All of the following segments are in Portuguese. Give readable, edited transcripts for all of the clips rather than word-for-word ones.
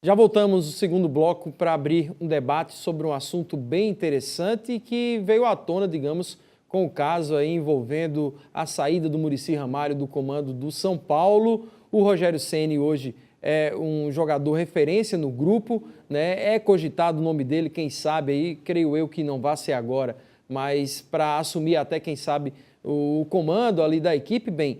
Já voltamos no segundo bloco para abrir um debate sobre um assunto bem interessante que veio à tona, digamos, com o caso aí envolvendo a saída do Muricy Ramalho do comando do São Paulo. O Rogério Ceni hoje é um jogador referência no grupo, né? É cogitado o nome dele, quem sabe aí, creio eu que não vai ser agora, mas para assumir até, quem sabe, o comando ali da equipe, bem.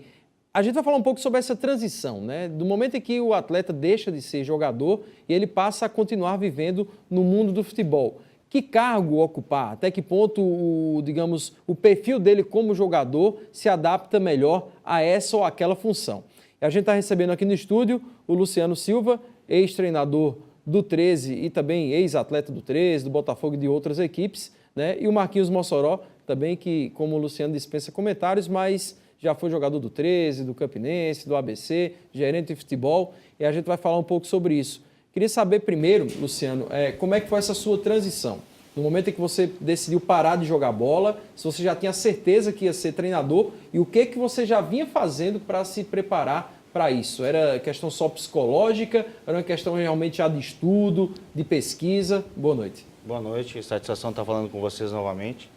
A gente vai falar um pouco sobre essa transição, né? Do momento em que o atleta deixa de ser jogador e ele passa a continuar vivendo no mundo do futebol. Que cargo ocupar? Até que ponto, digamos, o perfil dele como jogador se adapta melhor a essa ou aquela função? E a gente está recebendo aqui no estúdio o Luciano Silva, ex-treinador do 13 e também ex-atleta do 13, do Botafogo e de outras equipes, né? E o Marquinhos Mossoró, também que, como o Luciano dispensa comentários, mas já foi jogador do 13, do Campinense, do ABC, gerente de futebol, e a gente vai falar um pouco sobre isso. Queria saber primeiro, Luciano, como é que foi essa sua transição? No momento em que você decidiu parar de jogar bola, se você já tinha certeza que ia ser treinador e o que você já vinha fazendo para se preparar para isso? Era questão só psicológica? Era uma questão realmente já de estudo, de pesquisa? Boa noite. Boa noite, satisfação estar falando com vocês novamente.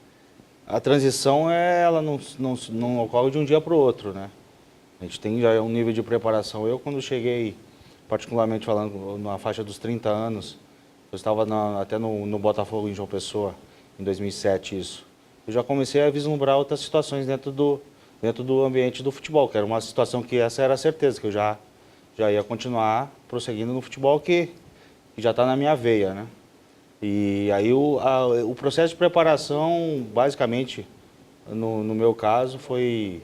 A transição, ela não ocorre de um dia para o outro, né? A gente tem já um nível de preparação. Eu, quando cheguei, particularmente falando, na faixa dos 30 anos, eu estava até no Botafogo, em João Pessoa, em 2007, isso. Eu já comecei a vislumbrar outras situações dentro do ambiente do futebol, que era uma situação que essa era a certeza, que eu já ia continuar prosseguindo no futebol, que já está na minha veia, né? E aí o processo de preparação, basicamente, no meu caso, foi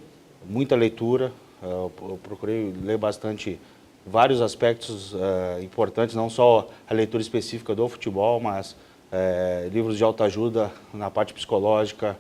muita leitura. Eu procurei ler bastante vários aspectos importantes, não só a leitura específica do futebol, mas livros de autoajuda na parte psicológica,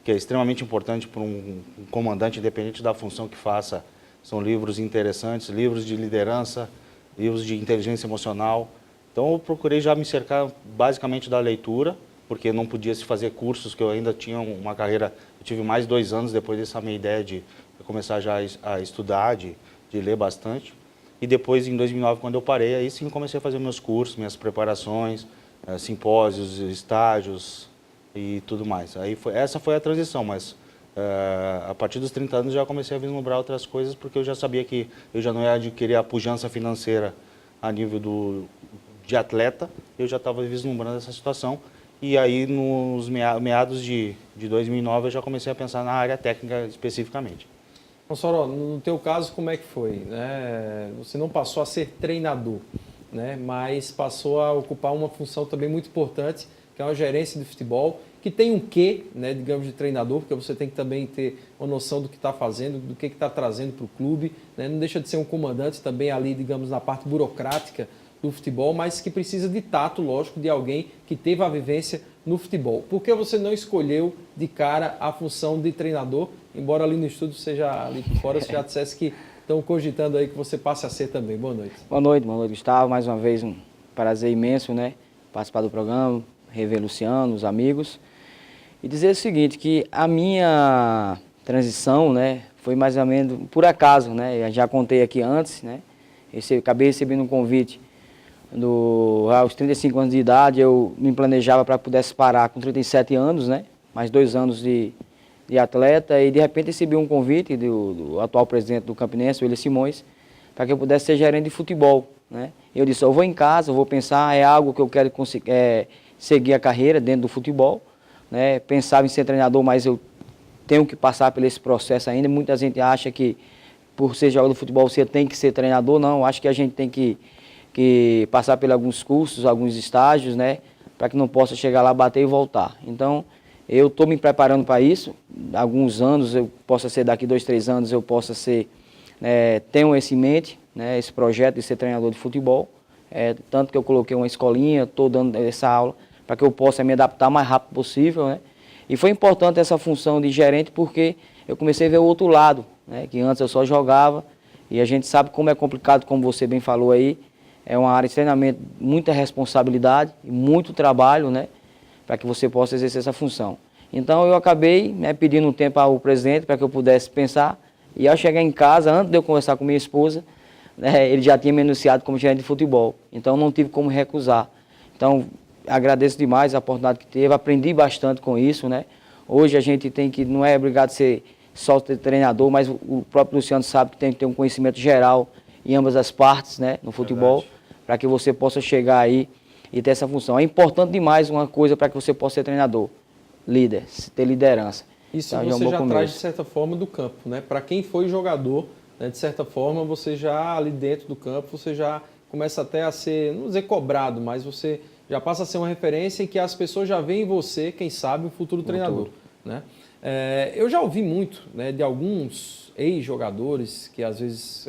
que é extremamente importante para um comandante, independente da função que faça. São livros interessantes, livros de liderança, livros de inteligência emocional. Então eu procurei já me cercar basicamente da leitura, porque não podia se fazer cursos, que eu ainda tinha uma carreira, eu tive mais 2 anos depois dessa minha ideia de começar já a estudar, de ler bastante. E depois, em 2009, quando eu parei, aí sim comecei a fazer meus cursos, minhas preparações, simpósios, estágios e tudo mais. Aí essa foi a transição, mas a partir dos 30 anos já comecei a vislumbrar outras coisas, porque eu já sabia que eu já não ia adquirir a pujança financeira a nível de atleta, eu já estava vislumbrando essa situação. E aí, nos meados de 2009, eu já comecei a pensar na área técnica especificamente. Mossoró, no teu caso, como é que foi? Né? Você não passou a ser treinador, né? Mas passou a ocupar uma função também muito importante, que é uma gerência de futebol, que tem um quê, né, digamos, de treinador, porque você tem que também ter uma noção do que está fazendo, do que está trazendo para o clube, né? Não deixa de ser um comandante também ali, digamos, na parte burocrática do futebol, mas que precisa de tato, lógico, de alguém que teve a vivência no futebol. Por que você não escolheu de cara a função de treinador, embora ali no estúdio, seja ali por fora, você já dissesse que estão cogitando aí que você passe a ser também? Boa noite. Boa noite, Gustavo. Mais uma vez um prazer imenso, né? Participar do programa, rever Luciano, os amigos. E dizer o seguinte, que a minha transição, né, foi mais ou menos por acaso, né? Eu já contei aqui antes, né? Acabei recebendo um convite aos 35 anos de idade. Eu me planejava para que pudesse parar com 37 anos, né? Mais 2 anos de atleta, e de repente recebi um convite do atual presidente do Campinense, o Willian Simões, para que eu pudesse ser gerente de futebol, né? Eu disse, eu vou em casa, eu vou pensar, é algo que eu quero seguir a carreira dentro do futebol, né? Pensava em ser treinador, mas eu tenho que passar por esse processo ainda. Muita gente acha que por ser jogador de futebol você tem que ser treinador. Não, acho que a gente tem que passar por alguns cursos, alguns estágios, né? Para que não possa chegar lá, bater e voltar. Então, eu estou me preparando para isso. Alguns anos, eu possa ser daqui 2, 3 anos, eu possa ser, tenho esse em mente, né, esse projeto de ser treinador de futebol. Tanto que eu coloquei uma escolinha, estou dando essa aula, para que eu possa me adaptar o mais rápido possível, né? E foi importante essa função de gerente, porque eu comecei a ver o outro lado, né, que antes eu só jogava, e a gente sabe como é complicado, como você bem falou aí. É uma área de treinamento, muita responsabilidade e muito trabalho, né, para que você possa exercer essa função. Então eu acabei, né, pedindo um tempo ao presidente para que eu pudesse pensar, e ao chegar em casa, antes de eu conversar com minha esposa, né, ele já tinha me anunciado como gerente de futebol, então não tive como recusar. Então, agradeço demais a oportunidade que teve, aprendi bastante com isso, né? Hoje a gente tem que, não é obrigado a ser só treinador, mas o próprio Luciano sabe que tem que ter um conhecimento geral em ambas as partes, né, no futebol, para que você possa chegar aí e ter essa função. É importante demais uma coisa para que você possa ser treinador, líder, ter liderança. Isso Então, você é um bom já começo. traz, de certa forma, do campo, né? Para quem foi jogador, né, de certa forma, você já ali dentro do campo, você já começa até a ser, não dizer cobrado, mas você já passa a ser uma referência em que as pessoas já veem em você, quem sabe, um futuro treinador, né? Eu já ouvi muito, né, de alguns ex-jogadores que às vezes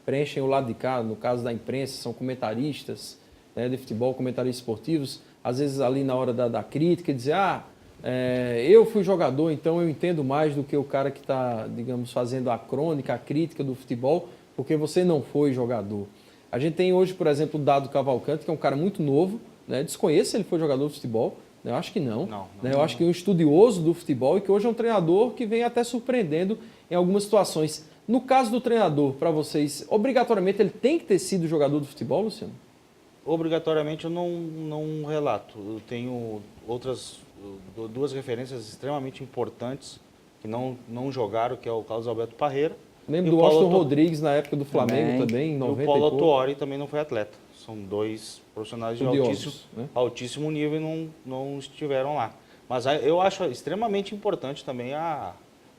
preenchem o lado de cá, no caso da imprensa, são comentaristas, né, de futebol, comentaristas esportivos, às vezes ali na hora da crítica, dizer, eu fui jogador, então eu entendo mais do que o cara que está, digamos, fazendo a crônica, a crítica do futebol, porque você não foi jogador. A gente tem hoje, por exemplo, o Dado Cavalcante, que é um cara muito novo, né, desconheço se ele foi jogador de futebol, né, eu acho que não. Eu acho que é um estudioso do futebol e que hoje é um treinador que vem até surpreendendo em algumas situações. No caso do treinador, para vocês, obrigatoriamente ele tem que ter sido jogador de futebol, Luciano? Obrigatoriamente eu não relato. Eu tenho duas referências extremamente importantes que não jogaram, que é o Carlos Alberto Parreira. Lembro do Austin Rodrigues na época do Flamengo também, em 90 e o Paulo Autuori também não foi atleta. São dois profissionais de altíssimo nível e não estiveram lá. Mas eu acho extremamente importante também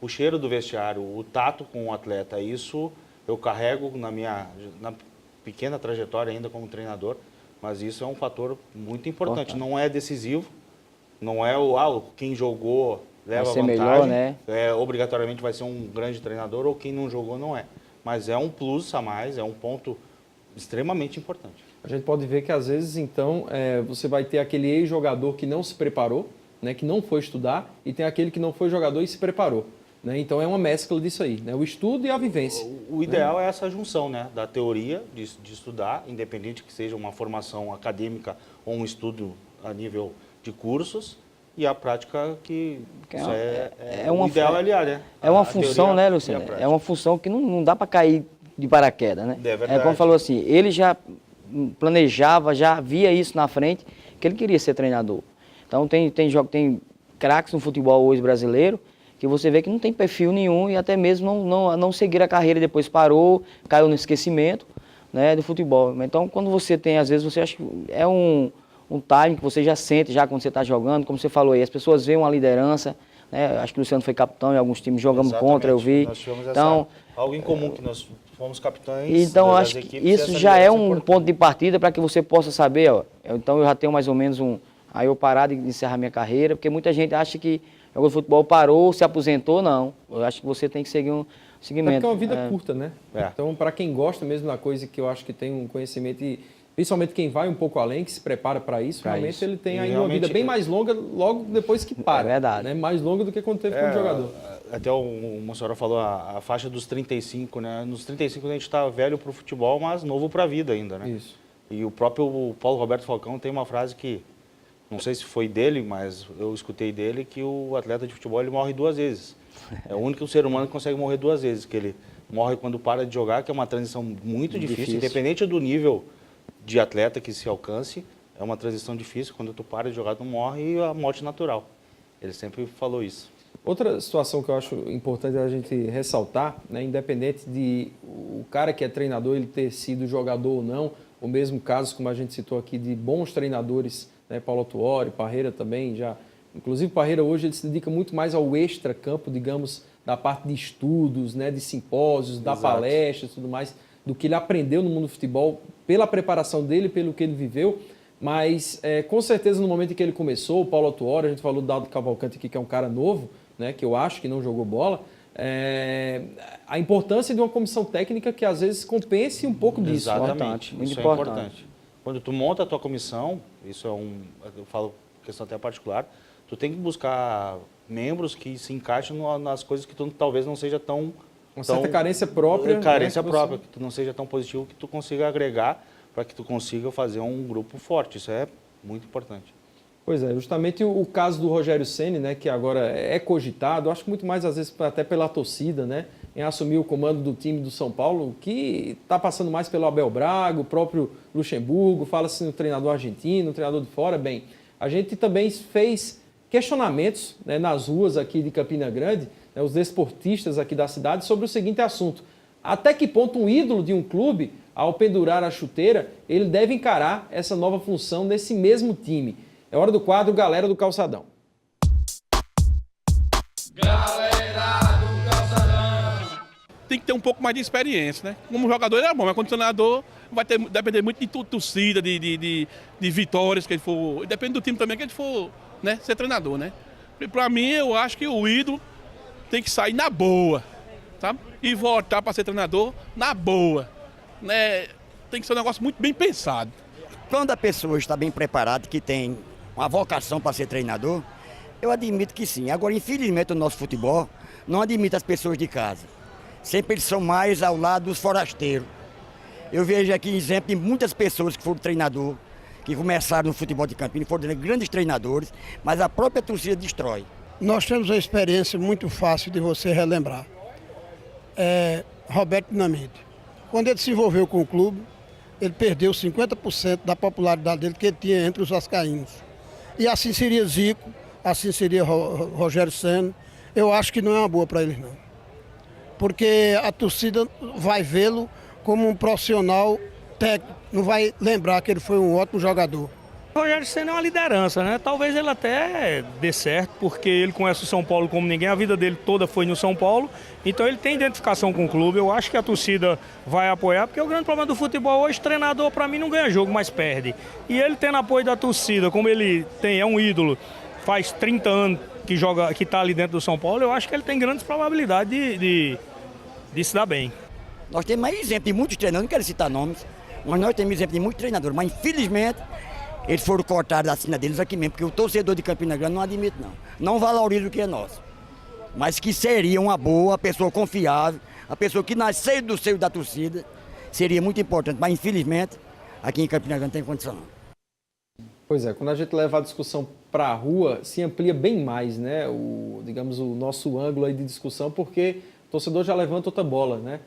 o cheiro do vestiário, o tato com o atleta. Isso eu carrego na pequena trajetória ainda como treinador, mas isso é um fator muito importante. Não é decisivo, não é quem jogou leva vai ser vantagem, melhor, né? Obrigatoriamente vai ser um grande treinador, ou quem não jogou não é. Mas é um plus a mais, é um ponto extremamente importante. A gente pode ver que às vezes, então, você vai ter aquele ex-jogador que não se preparou, né, que não foi estudar, e tem aquele que não foi jogador e se preparou. Né? Então é uma mescla disso aí, né? O estudo e a vivência. O ideal é essa junção, né? Da teoria, de estudar, independente que seja uma formação acadêmica ou um estudo a nível de cursos, e a prática o ideal é aliar, né? É uma função, né, Luciano? É uma função que não dá para cair de paraquedas, né? É verdade. Como falou assim, ele já planejava, já via isso na frente, que ele queria ser treinador. Então tem craques no futebol hoje brasileiro, que você vê que não tem perfil nenhum e até mesmo não seguir a carreira, depois parou, caiu no esquecimento, né, do futebol. Então quando você tem, às vezes você acha que é um time que você já sente já quando você está jogando, como você falou aí, as pessoas veem uma liderança, né, acho que o Luciano foi capitão em alguns times, jogamos contra, eu vi. Nós tivemos então, algo em comum, que nós fomos capitães. Então acho que isso já é um ponto de partida para que você possa saber, então eu já tenho mais ou menos aí eu parar de encerrar minha carreira, porque muita gente acha que jogou futebol, parou, se aposentou, não. Eu acho que você tem que seguir um segmento. Porque é uma vida curta, né? Então, para quem gosta mesmo da coisa, que eu acho que tem um conhecimento, e principalmente quem vai um pouco além, que se prepara para isso, realmente ele tem aí uma vida bem mais longa logo depois que para. É verdade. Né? Mais longa do que quando teve como jogador. Até o Mossoró falou a faixa dos 35, né? Nos 35 a gente está velho para o futebol, mas novo para a vida ainda, né? Isso. E o próprio Paulo Roberto Falcão tem uma frase que, não sei se foi dele, mas eu escutei dele, que o atleta de futebol ele morre 2 vezes. É o único ser humano que consegue morrer 2 vezes, que ele morre quando para de jogar, que é uma transição muito difícil, independente do nível de atleta que se alcance, é uma transição difícil, quando tu para de jogar tu morre e a morte natural. Ele sempre falou isso. Outra situação que eu acho importante a gente ressaltar, né, independente de o cara que é treinador ele ter sido jogador ou não, o mesmo caso, como a gente citou aqui, de bons treinadores, né, Paulo Autuori, Parreira também, inclusive Parreira hoje ele se dedica muito mais ao extra-campo, digamos, da parte de estudos, né, de simpósios, da palestra e tudo mais, do que ele aprendeu no mundo do futebol, pela preparação dele, pelo que ele viveu, mas com certeza no momento em que ele começou, o Paulo Autuori, a gente falou do Dado Cavalcante aqui, que é um cara novo, né, que eu acho que não jogou bola, a importância de uma comissão técnica que às vezes compense um pouco disso. Exatamente, isso é importante. Quando tu monta a tua comissão, isso eu falo questão até particular, tu tem que buscar membros que se encaixem nas coisas que tu talvez não seja tão... Uma certa carência própria. Carência própria, que tu não seja tão positivo, que tu consiga agregar para que tu consiga fazer um grupo forte. Isso é muito importante. Pois é, justamente o caso do Rogério Ceni, né, que agora é cogitado, acho que muito mais às vezes até pela torcida, né, em assumir o comando do time do São Paulo, que está passando mais pelo Abel Braga, o próprio Luxemburgo, fala-se no treinador argentino, no treinador de fora. Bem, a gente também fez questionamentos, né, nas ruas aqui de Campina Grande, né, os desportistas aqui da cidade, sobre o seguinte assunto: até que ponto um ídolo de um clube, ao pendurar a chuteira, ele deve encarar essa nova função nesse mesmo time? É hora do quadro Galera do Calçadão. Galera do Calçadão. Tem que ter um pouco mais de experiência, né? Como jogador ele é bom, mas como treinador vai depender muito de torcida, de vitórias que ele for. Depende do time também que ele for, né, ser treinador, né? Para mim, eu acho que o ídolo tem que sair na boa, sabe? E voltar para ser treinador na boa, né? Tem que ser um negócio muito bem pensado. Quando a pessoa está bem preparada, que tem uma vocação para ser treinador, eu admito que sim. Agora, infelizmente, o nosso futebol não admite as pessoas de casa. Sempre eles são mais ao lado dos forasteiros. Eu vejo aqui exemplo de muitas pessoas que foram treinador, que começaram no futebol de Campinas, foram grandes treinadores, mas a própria torcida destrói. Nós temos uma experiência muito fácil de você relembrar. Roberto Dinamite. Quando ele se envolveu com o clube, ele perdeu 50% da popularidade dele que ele tinha entre os vascaínos. E assim seria Zico, assim seria Rogério Ceni. Eu acho que não é uma boa para eles, não. Porque a torcida vai vê-lo como um profissional técnico, não vai lembrar que ele foi um ótimo jogador. O Rogério Ceni é uma liderança, né? Talvez ele até dê certo, porque ele conhece o São Paulo como ninguém, a vida dele toda foi no São Paulo, então ele tem identificação com o clube. Eu acho que a torcida vai apoiar, porque o grande problema do futebol hoje, treinador para mim não ganha jogo, mas perde. E ele tendo apoio da torcida, como ele tem, é um ídolo, faz 30 anos que joga, que está ali dentro do São Paulo, eu acho que ele tem grandes probabilidades de se dar bem. Nós temos mais exemplo de muitos treinadores, não quero citar nomes, mas nós temos exemplo de muitos treinadores, mas infelizmente eles foram cortados da assina deles aqui mesmo, porque o torcedor de Campina Grande não admite não. Não valoriza o que é nosso. Mas que seria uma boa, a pessoa confiável, a pessoa que nasceu do seio da torcida, seria muito importante. Mas infelizmente, aqui em Campina Grande não tem condição não. Pois é, quando a gente leva a discussão para a rua, se amplia bem mais, né, digamos, o nosso ângulo aí de discussão, porque o torcedor já levanta outra bola, né?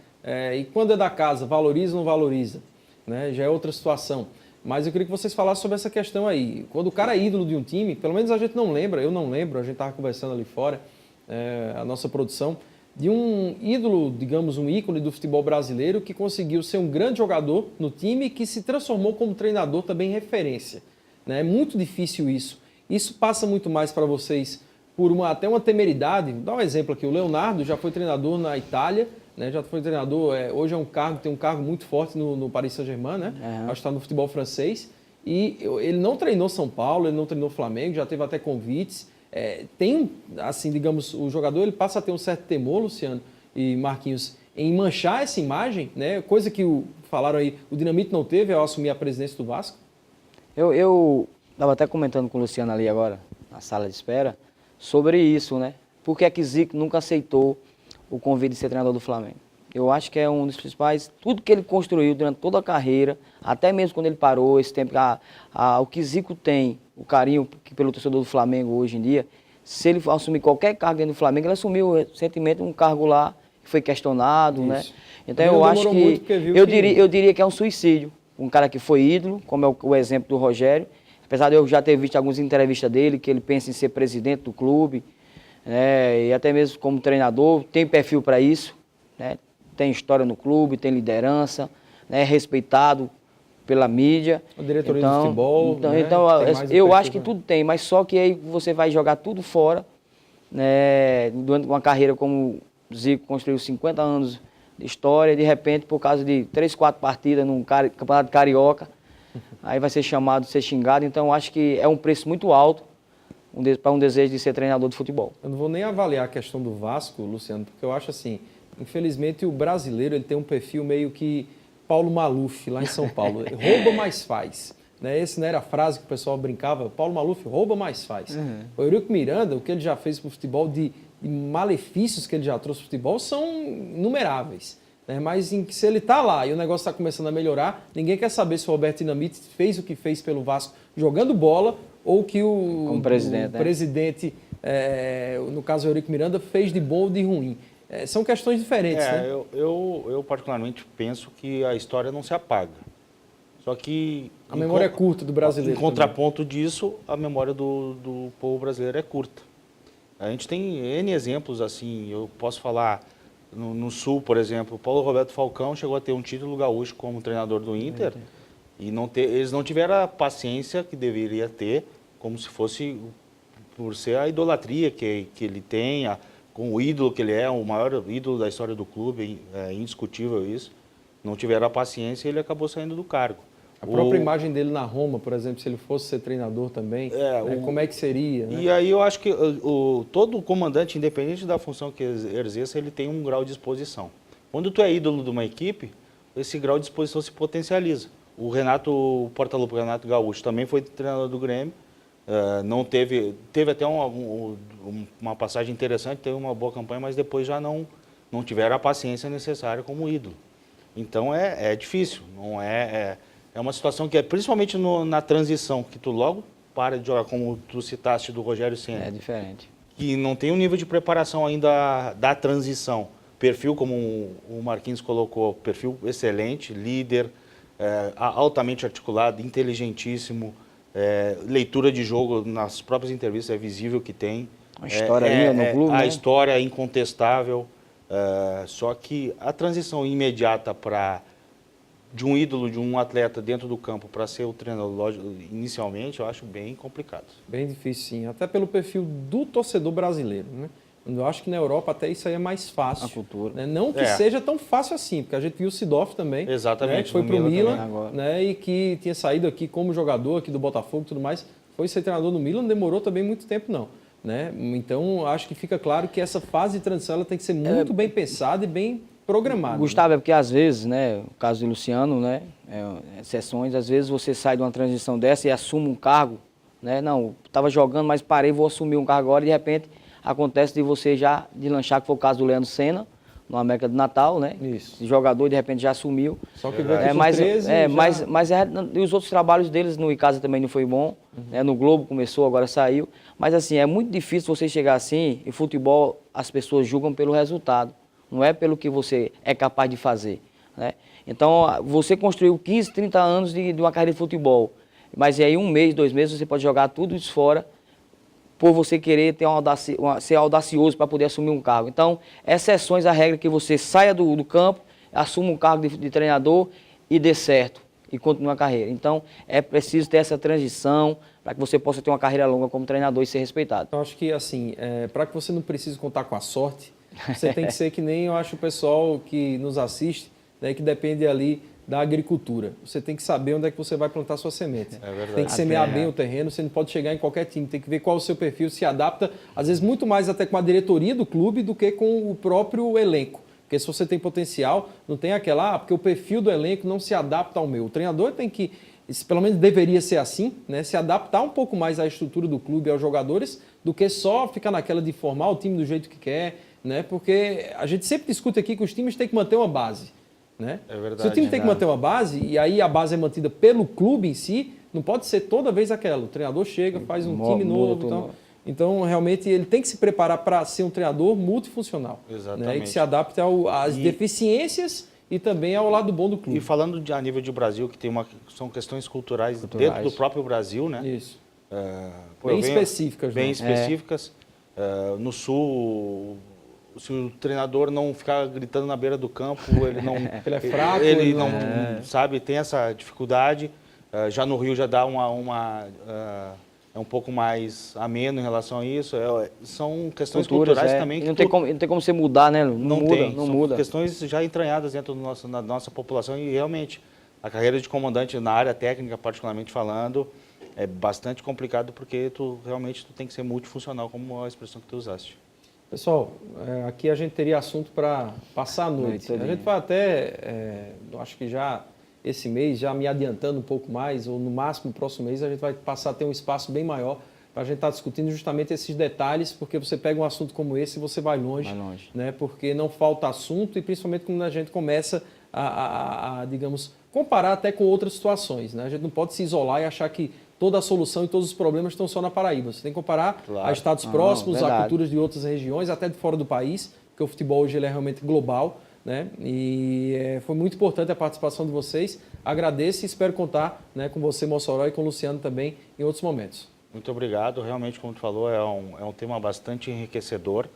E quando é da casa, valoriza ou não valoriza? Né? Já é outra situação. Mas eu queria que vocês falassem sobre essa questão aí. Quando o cara é ídolo de um time, pelo menos a gente não lembra, eu não lembro, a gente estava conversando ali fora, a nossa produção, de um ídolo, digamos, um ícone do futebol brasileiro que conseguiu ser um grande jogador no time e que se transformou como treinador também em referência. Né? É muito difícil isso. Isso passa muito mais para vocês por até uma temeridade. Vou dar um exemplo aqui. O Leonardo já foi treinador na Itália, né? Já foi treinador, hoje tem um cargo muito forte no Paris Saint-Germain, né? Acho que está no futebol francês. E ele não treinou São Paulo, ele não treinou Flamengo, já teve até convites. Tem, assim, digamos, o jogador ele passa a ter um certo temor, Luciano e Marquinhos, em manchar essa imagem, né? Coisa que falaram aí, o Dinamite não teve ao assumir a presidência do Vasco. Eu estava até comentando com o Luciano ali agora, na sala de espera, sobre isso, né? Por que é que Zico nunca aceitou o convite de ser treinador do Flamengo? Eu acho que é um dos principais, tudo que ele construiu durante toda a carreira, até mesmo quando ele parou, esse tempo, o que Zico tem, o carinho pelo torcedor do Flamengo hoje em dia, se ele assumir qualquer cargo dentro do Flamengo, ele assumiu recentemente um cargo lá que foi questionado, né? Então eu acho que, eu diria que é um suicídio. Um cara que foi ídolo, como é o exemplo do Rogério, apesar de eu já ter visto algumas entrevistas dele, que ele pensa em ser presidente do clube, né, e até mesmo como treinador, tem perfil para isso, né, tem história no clube, tem liderança, né, respeitado pela mídia. A diretoria do futebol. Então eu acho que tudo tem, mas só que aí você vai jogar tudo fora, né, durante uma carreira como o Zico construiu 50 anos de história, de repente, por causa de 3, 4 partidas num campeonato carioca, aí vai ser chamado, ser xingado. Então eu acho que é um preço muito alto para um desejo de ser treinador de futebol. Eu não vou nem avaliar a questão do Vasco, Luciano, porque eu acho assim, infelizmente o brasileiro ele tem um perfil meio que Paulo Maluf, lá em São Paulo. Rouba, mais faz. Né? Essa não era a frase que o pessoal brincava, Paulo Maluf rouba, mais faz. O Eurico Miranda, o que ele já fez para o futebol, de malefícios que ele já trouxe para o futebol, são inumeráveis. Né? Mas se ele está lá e o negócio está começando a melhorar, ninguém quer saber se o Roberto Dinamite fez o que fez pelo Vasco jogando bola ou que o presidente, no caso o Eurico Miranda, fez de bom ou de ruim. São questões diferentes, né? Eu particularmente penso que a história não se apaga. Só que... A memória é curta do brasileiro. Em contraponto disso, a memória do povo brasileiro é curta. A gente tem N exemplos assim, eu posso falar no Sul, por exemplo, o Paulo Roberto Falcão chegou a ter um título gaúcho como treinador do Inter e eles não tiveram a paciência que deveria ter, como se fosse por ser a idolatria que ele tem, com o ídolo que ele é, o maior ídolo da história do clube, é indiscutível isso. Não tiveram a paciência e ele acabou saindo do cargo. A própria imagem dele na Roma, por exemplo, se ele fosse ser treinador também, como é que seria? Né? E aí eu acho que todo comandante, independente da função que exerça, ele tem um grau de exposição. Quando tu é ídolo de uma equipe, esse grau de exposição se potencializa. O Renato Portaluppi, o Renato Gaúcho, também foi treinador do Grêmio, não teve até uma passagem interessante, teve uma boa campanha, mas depois já não tiveram a paciência necessária como ídolo. Então é difícil, não é uma situação que principalmente na transição, que tu logo para de jogar, como tu citaste do Rogério Ceni. É diferente. Que não tem um nível de preparação ainda da transição. Perfil, como o Marquinhos colocou, perfil excelente, líder, altamente articulado, inteligentíssimo, leitura de jogo nas próprias entrevistas é visível que tem. A história no clube, a né? história é incontestável, só que a transição imediata de um ídolo, de um atleta dentro do campo para ser o treinador, inicialmente, eu acho bem complicado. Bem difícil, sim. Até pelo perfil do torcedor brasileiro, né? Eu acho que na Europa até isso aí é mais fácil. A cultura. Né? Não que seja tão fácil assim, porque a gente viu o Seedorf também. Exatamente. Né? Que foi para o Milan, agora. né? E que tinha saído aqui como jogador aqui do Botafogo e tudo mais. Foi ser treinador no Milan, não demorou também muito tempo, não. Né? Então, acho que fica claro que essa fase de transição ela tem que ser muito bem pensada e bem programada. Gustavo, é porque às vezes, né, o caso de Luciano, né, exceções, às vezes você sai de uma transição dessa e assume um cargo, né, não, estava jogando, mas parei, vou assumir um cargo agora e de repente acontece de você já deslanchar, que foi o caso do Leandro Senna, no América do Natal, né, Isso. o jogador de repente já assumiu. Só que veio aqui com 13 e os outros trabalhos deles no Icasa também não foi bom, né, no Globo começou, agora saiu, mas assim, é muito difícil você chegar assim, e futebol as pessoas julgam pelo resultado. Não é pelo que você é capaz de fazer. Né? Então, você construiu 15, 30 anos de uma carreira de futebol, mas aí 1 mês, 2 meses, você pode jogar tudo isso fora por você querer ter ser audacioso para poder assumir um cargo. Então, exceções à regra que você saia do campo, assuma um cargo de treinador e dê certo e continue a carreira. Então, é preciso ter essa transição para que você possa ter uma carreira longa como treinador e ser respeitado. Eu acho que, assim, para que você não precise contar com a sorte, você tem que ser que nem eu acho o pessoal que nos assiste, né, que depende ali da agricultura. Você tem que saber onde é que você vai plantar sua semente. É verdade. Tem que semear bem o terreno, você não pode chegar em qualquer time, tem que ver qual é o seu perfil, se adapta, às vezes muito mais até com a diretoria do clube do que com o próprio elenco. Porque se você tem potencial, não tem aquela, porque o perfil do elenco não se adapta ao meu. O treinador tem que, pelo menos deveria ser assim, né, se adaptar um pouco mais à estrutura do clube e aos jogadores, do que só ficar naquela de formar o time do jeito que quer, né? Porque a gente sempre discute aqui que os times têm que manter uma base. Né? É verdade. Se o time tem que manter uma base, e aí a base é mantida pelo clube em si, não pode ser toda vez aquela. O treinador chega, faz um time novo. Então, realmente, ele tem que se preparar para ser um treinador multifuncional. Exatamente. Né? E que se adapte às deficiências e também ao lado bom do clube. E falando a nível de Brasil, que são questões culturais dentro do próprio Brasil, né? Isso. Bem específicas. Bem né? específicas. No Sul, se o treinador não ficar gritando na beira do campo, ele não... ele é fraco. Ele não sabe, tem essa dificuldade. Já no Rio já dá é um pouco mais ameno em relação a isso. São questões culturais também. Que não tem como você mudar, né? Não muda. São questões já entranhadas dentro da nossa população e realmente a carreira de comandante na área técnica, particularmente falando, é bastante complicado porque realmente tu tem que ser multifuncional, como a expressão que tu usaste. Pessoal, aqui a gente teria assunto para passar a noite. A gente vai até, acho que já esse mês, já me adiantando um pouco mais, ou no máximo no próximo mês, a gente vai passar a ter um espaço bem maior para a gente estar discutindo justamente esses detalhes, porque você pega um assunto como esse e você vai longe. Né? Porque não falta assunto e principalmente quando a gente começa digamos, comparar até com outras situações. Né? A gente não pode se isolar e achar que toda a solução e todos os problemas estão só na Paraíba. Você tem que comparar a estados próximos, a culturas de outras regiões, até de fora do país. porque o futebol hoje ele é realmente global, né? E foi muito importante a participação de vocês. Agradeço e espero contar, né, com você, Mossoró, e com o Luciano também em outros momentos. Muito obrigado. Realmente, como tu falou, é um tema bastante enriquecedor,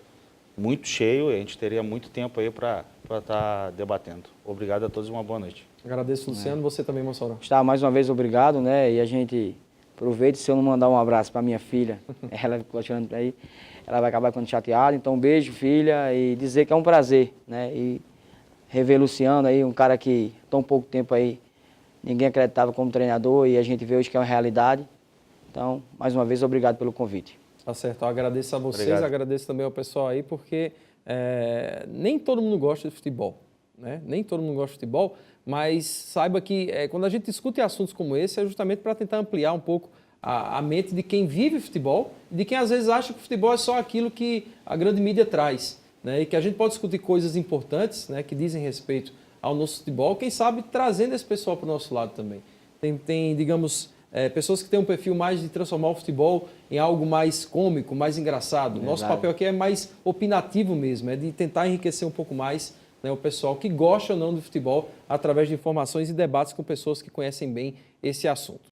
muito cheio, e a gente teria muito tempo aí para estar debatendo. Obrigado a todos e uma boa noite. Agradeço, Luciano. Você também, Mossoró. Gustavo, mais uma vez, obrigado, né? E a gente aproveita, se eu não mandar um abraço para minha filha, ela ficou achando aí, ela vai acabar ficando chateada. Então, um beijo, filha, e dizer que é um prazer, né? E rever Luciano aí, um cara que tão pouco tempo aí, ninguém acreditava como treinador, e a gente vê hoje que é uma realidade. Então, mais uma vez, obrigado pelo convite. Tá certo, eu agradeço a vocês, Obrigado. agradeço também ao pessoal aí, porque nem todo mundo gosta de futebol, né? Nem todo mundo gosta de futebol, mas saiba que quando a gente discute assuntos como esse, é justamente para tentar ampliar um pouco a mente de quem vive futebol e de quem às vezes acha que o futebol é só aquilo que a grande mídia traz, né? E que a gente pode discutir coisas importantes, né, que dizem respeito ao nosso futebol, quem sabe trazendo esse pessoal para o nosso lado também. Tem digamos, pessoas que têm um perfil mais de transformar o futebol em algo mais cômico, mais engraçado. Verdade. Nosso papel aqui é mais opinativo mesmo, é de tentar enriquecer um pouco mais, né, o pessoal que gosta ou não do futebol através de informações e debates com pessoas que conhecem bem esse assunto.